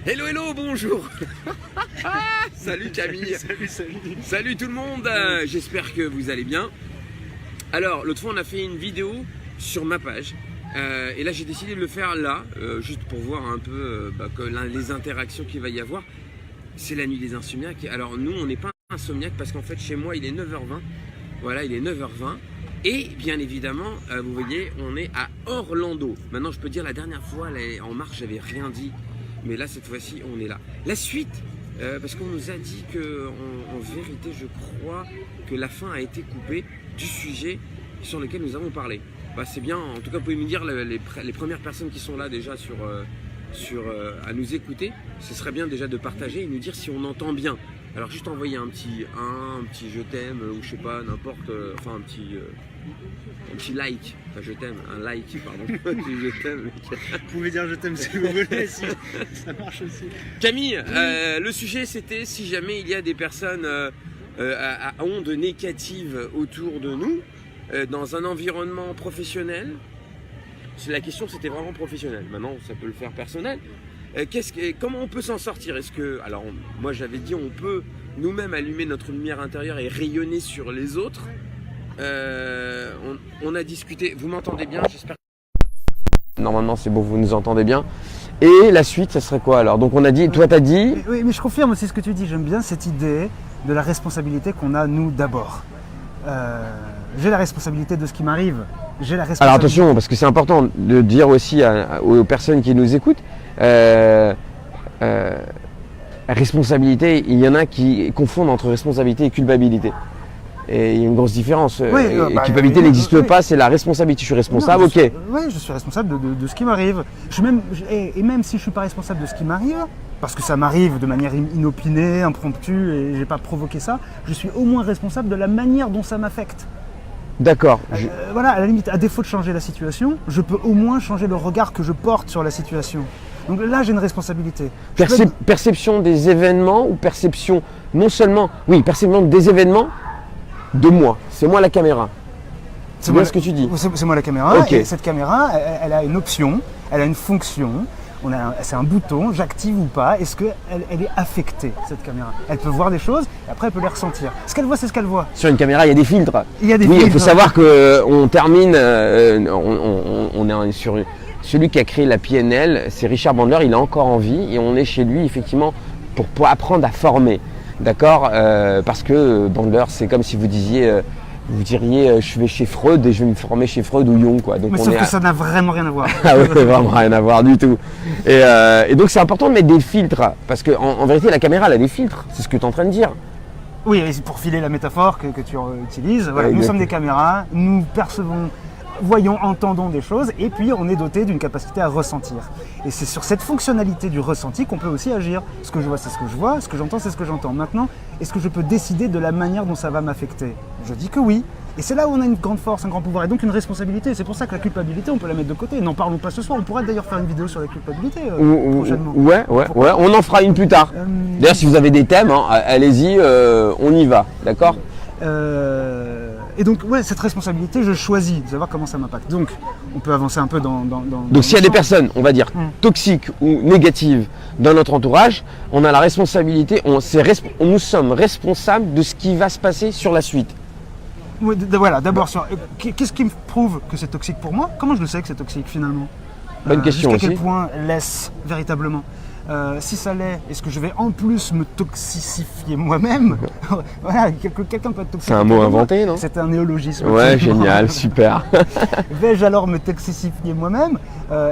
Hello, hello, bonjour. Salut Camille. Salut tout le monde. J'espère que vous allez bien. Alors, l'autre fois, on a fait une vidéo sur ma page. Et là, j'ai décidé de le faire là, juste pour voir un peu les interactions qu'il va y avoir. C'est la nuit des insomniaques. Alors, nous, on n'est pas insomniaques parce qu'en fait, chez moi, il est 9h20. Voilà, il est 9h20. Et bien évidemment, vous voyez, on est à Orlando. Maintenant, je peux dire, la dernière fois, en mars, j'avais rien dit. Mais là, cette fois-ci, on est là. La suite, parce qu'on nous a dit que, en vérité, je crois que la fin a été coupée du sujet sur lequel nous avons parlé. Bah, c'est bien, en tout cas, vous pouvez me dire les premières personnes qui sont là déjà à nous écouter. Ce serait bien déjà de partager et nous dire si on entend bien. Alors juste envoyer un petit je t'aime ou je sais pas, n'importe, enfin un petit like, enfin je t'aime, un like pardon, je t'aime. Vous pouvez dire je t'aime si vous voulez, si ça marche aussi. Camille, le sujet c'était si jamais il y a des personnes à ondes négatives autour de nous, dans un environnement professionnel. La question c'était vraiment professionnel, maintenant ça peut le faire personnel. Comment on peut s'en sortir? Alors moi j'avais dit on peut nous-mêmes allumer notre lumière intérieure et rayonner sur les autres. On a discuté, vous m'entendez bien? J'espère. Normalement c'est bon, vous nous entendez bien. Et la suite, ça serait quoi alors? Donc on a dit, toi t'as dit. Oui, mais je confirme aussi ce que tu dis. J'aime bien cette idée de la responsabilité qu'on a nous d'abord. J'ai la responsabilité de ce qui m'arrive. Alors attention, parce que c'est important de dire aussi aux personnes qui nous écoutent, responsabilité, il y en a qui confondent entre responsabilité et culpabilité. Et il y a une grosse différence. Culpabilité n'existe pas, c'est la responsabilité. Je suis responsable, non, ok. Oui, je suis responsable de ce qui m'arrive. Et même si je ne suis pas responsable de ce qui m'arrive, parce que ça m'arrive de manière inopinée, impromptue, et je n'ai pas provoqué ça, je suis au moins responsable de la manière dont ça m'affecte. D'accord. Voilà, à la limite, à défaut de changer la situation, je peux au moins changer le regard que je porte sur la situation. Donc là, j'ai une responsabilité. Perception des événements ou perception non seulement, oui, perception des événements de moi. C'est moi la caméra. C'est bien ce que tu dis. C'est moi la caméra. Okay. Et cette caméra, elle a une option, elle a une fonction. C'est un bouton, j'active ou pas. Est-ce qu'elle est affectée, cette caméra? Elle peut voir des choses et après elle peut les ressentir. Ce qu'elle voit, c'est ce qu'elle voit. Sur une caméra, il y a des filtres. Il y a des filtres. Il faut savoir qu'on termine, on est sur celui qui a créé la PNL, c'est Richard Bandler, il est encore en vie et on est chez lui effectivement pour apprendre à former. D'accord, parce que Bandler, c'est comme si vous diriez je vais chez Freud et je vais me former chez Freud ou Jung, quoi. Donc mais sauf que ça n'a vraiment rien à voir. Ah oui, vraiment rien à voir du tout. Et donc c'est important de mettre des filtres, parce qu'en vérité la caméra elle a des filtres, c'est ce que tu es en train de dire. Oui, pour filer la métaphore que tu utilises, voilà, nous sommes des caméras, nous percevons, voyons, entendons des choses et puis on est doté d'une capacité à ressentir. Et c'est sur cette fonctionnalité du ressenti qu'on peut aussi agir. Ce que je vois, c'est ce que je vois, ce que j'entends, c'est ce que j'entends. Maintenant, est-ce que je peux décider de la manière dont ça va m'affecter? Je dis que oui. Et c'est là où on a une grande force, un grand pouvoir et donc une responsabilité. C'est pour ça que la culpabilité, on peut la mettre de côté. N'en parlons pas ce soir. On pourrait d'ailleurs faire une vidéo sur la culpabilité prochainement. Ouais, on en fera une plus tard. D'ailleurs, si vous avez des thèmes, allez-y, on y va, d'accord? Et donc, ouais, cette responsabilité, je choisis de savoir comment ça m'impacte. Donc, on peut avancer un peu dans donc, s'il y a des personnes, on va dire, toxiques ou négatives dans notre entourage, on a la responsabilité, nous sommes responsables de ce qui va se passer sur la suite. Oui, voilà, d'abord, qu'est-ce qui me prouve que c'est toxique pour moi? Comment je le sais que c'est toxique finalement? Bonne question aussi. Jusqu'à quel point l'est véritablement? Si ça l'est, est-ce que je vais en plus me toxifier moi-même? Voilà, quelqu'un peut être toxique. C'est un mot inventé, non? C'est un néologisme. Ouais, génial, super. Vais-je alors me toxifier moi-même?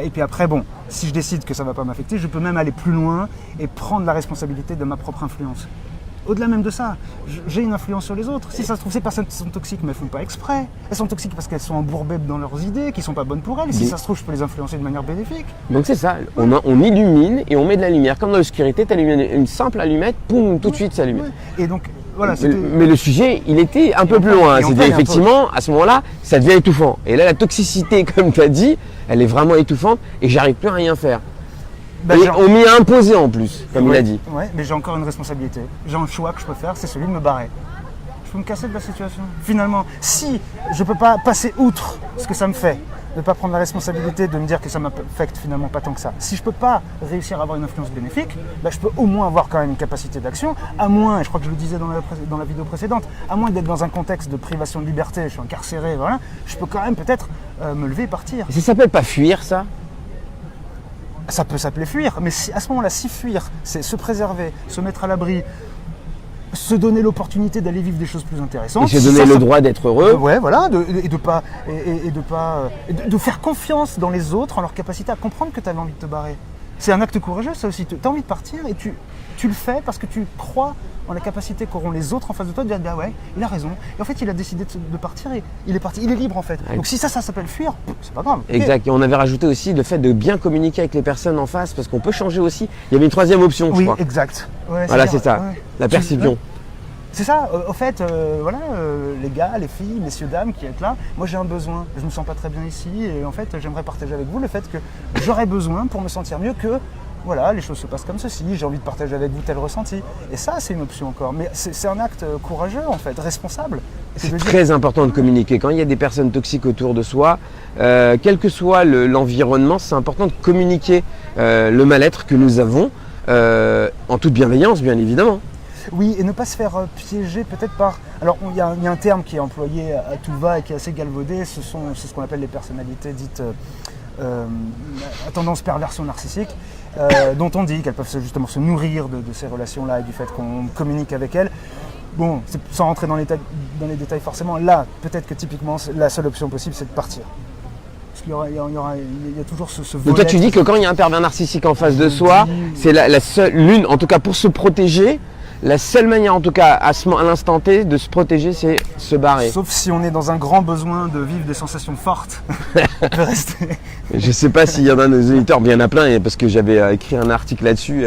Et puis après, bon, si je décide que ça ne va pas m'affecter, je peux même aller plus loin et prendre la responsabilité de ma propre influence. Au-delà même de ça, j'ai une influence sur les autres. Si ça se trouve, ces personnes sont toxiques, mais elles ne font pas exprès. Elles sont toxiques parce qu'elles sont embourbées dans leurs idées, qui ne sont pas bonnes pour elles. Et si ça se trouve, je peux les influencer de manière bénéfique. Donc c'est ça, on illumine et on met de la lumière. Comme dans l'obscurité, tu allumes une simple allumette, poum, tout de suite ça allume. Ouais. Et donc, voilà, mais le sujet, il était un peu plus loin. C'était effectivement, à ce moment-là, ça devient étouffant. Et là, la toxicité, comme tu as dit, elle est vraiment étouffante et j'arrive plus à rien faire. Et on m'y a imposé en plus, comme il a dit. Ouais, mais j'ai encore une responsabilité. J'ai un choix que je peux faire, c'est celui de me barrer. Je peux me casser de la situation. Finalement, si je ne peux pas passer outre ce que ça me fait, ne pas prendre la responsabilité de me dire que ça m'affecte finalement pas tant que ça. Si je peux pas réussir à avoir une influence bénéfique, bah, je peux au moins avoir quand même une capacité d'action, à moins, et je crois que je le disais dans la vidéo précédente, à moins d'être dans un contexte de privation de liberté, je suis incarcéré, voilà, je peux quand même peut-être me lever et partir. Et ça s'appelle pas fuir, ça? Ça peut s'appeler fuir, mais à ce moment-là, si fuir, c'est se préserver, se mettre à l'abri, se donner l'opportunité d'aller vivre des choses plus intéressantes. Et se donner le droit d'être heureux. Ouais, voilà, de faire confiance dans les autres, en leur capacité à comprendre que tu avais envie de te barrer. C'est un acte courageux, ça aussi. Tu as envie de partir et tu le fais parce que tu crois en la capacité qu'auront les autres en face de toi de dire bah ouais, il a raison. Et en fait, il a décidé de partir et il est parti. Il est libre en fait. Ouais. Donc si ça s'appelle fuir, c'est pas grave. Exact. Et on avait rajouté aussi le fait de bien communiquer avec les personnes en face parce qu'on peut changer aussi. Il y avait une troisième option, je crois. Oui, exact. Ouais, voilà, c'est ça. Ouais. La perception. C'est ça, au fait, voilà, les gars, les filles, messieurs, dames qui êtes là, moi j'ai un besoin, je me sens pas très bien ici et en fait j'aimerais partager avec vous le fait que j'aurais besoin pour me sentir mieux que, voilà, les choses se passent comme ceci, j'ai envie de partager avec vous tel ressenti. Et ça c'est une option encore, mais c'est un acte courageux en fait, responsable. C'est très important de communiquer. Quand il y a des personnes toxiques autour de soi, quel que soit l'environnement, c'est important de communiquer le mal-être que nous avons, en toute bienveillance bien évidemment. Oui, et ne pas se faire piéger peut-être par... Alors, il y a un terme qui est employé à tout va et qui est assez galvaudé, c'est ce qu'on appelle les personnalités dites à tendance perversion narcissique, dont on dit qu'elles peuvent justement se nourrir de ces relations-là et du fait qu'on communique avec elles. Bon, sans rentrer dans les détails forcément, là, peut-être que typiquement, la seule option possible, c'est de partir. Parce qu'il y a toujours ce volet... Donc toi, tu dis que quand il y a un pervers narcissique en face de soi, c'est la seule, l'une, en tout cas pour se protéger, la seule manière, en tout cas, à l'instant T, de se protéger, c'est se barrer. Sauf si on est dans un grand besoin de vivre des sensations fortes. On peut rester. Je ne sais pas s'il y en a nos auditeurs, bien il y en a plein, parce que j'avais écrit un article là-dessus,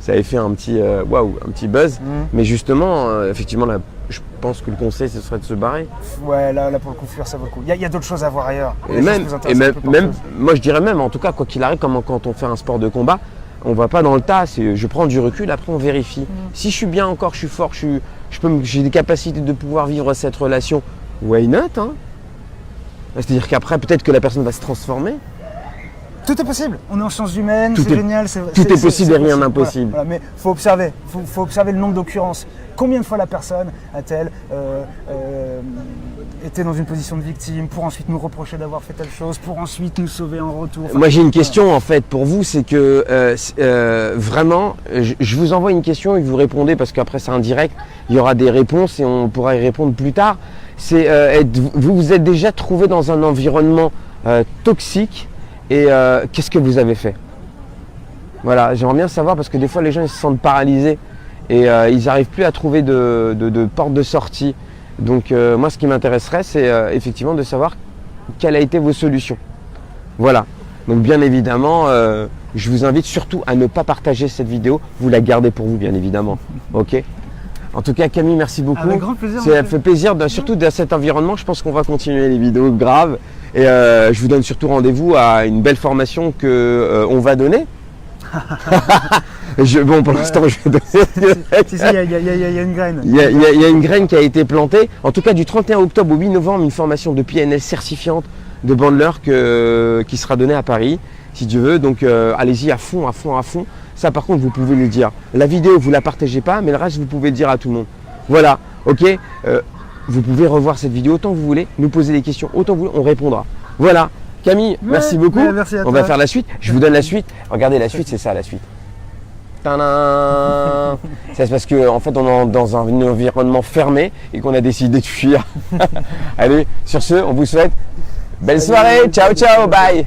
ça avait fait un petit un petit buzz. Mais justement, effectivement, là, je pense que le conseil, ce serait de se barrer. Ouais, là pour le coup, fuir, ça vaut le coup. Il y a d'autres choses à voir ailleurs. Et même, moi je dirais même, en tout cas, quoi qu'il arrive, comme quand on fait un sport de combat, on va pas dans le tas, je prends du recul, après on vérifie. Si je suis bien encore, je suis fort, j'ai des capacités de pouvoir vivre cette relation, why not, hein? C'est-à-dire qu'après, peut-être que la personne va se transformer. Tout est possible, on est en sciences humaines, c'est génial. Tout est possible et rien d'impossible. Voilà, mais il faut observer, faut observer le nombre d'occurrences. Combien de fois la personne a-t-elle été dans une position de victime pour ensuite nous reprocher d'avoir fait telle chose, pour ensuite nous sauver en retour. Enfin, moi j'ai une question en fait pour vous, c'est que vraiment, je vous envoie une question et vous répondez parce qu'après c'est un direct, il y aura des réponses et on pourra y répondre plus tard. C'est vous vous êtes déjà trouvé dans un environnement toxique et qu'est-ce que vous avez fait? Voilà, j'aimerais bien savoir parce que des fois les gens ils se sentent paralysés et ils n'arrivent plus à trouver de porte de sortie. Donc moi ce qui m'intéresserait c'est effectivement de savoir quelles a été vos solutions. Voilà, donc bien évidemment je vous invite surtout à ne pas partager cette vidéo, vous la gardez pour vous bien évidemment, ok? En tout cas Camille, merci beaucoup. Avec grand plaisir. Ça fait plaisir, surtout dans cet environnement, je pense qu'on va continuer les vidéos graves et je vous donne surtout rendez-vous à une belle formation qu'on va donner. Bon, pour l'instant, je vais donner. Il y a une graine. Il y a une graine qui a été plantée. En tout cas, du 31 octobre au 8 novembre, une formation de PNL certifiante de Bandler qui sera donnée à Paris, si Dieu veut. Donc, allez-y à fond, à fond, à fond. Ça, par contre, vous pouvez le dire. La vidéo, vous la partagez pas, mais le reste, vous pouvez le dire à tout le monde. Voilà, ok. Vous pouvez revoir cette vidéo autant que vous voulez, nous poser des questions autant que vous voulez, on répondra. Voilà. Camille, merci beaucoup. Merci à toi. On va faire la suite. Je vous donne la suite. Regardez la suite, c'est ça la suite. Tadam. C'est parce qu'en en fait on est dans un environnement fermé et qu'on a décidé de fuir. Allez, sur ce, on vous souhaite belle soirée. Ciao, ciao, bye.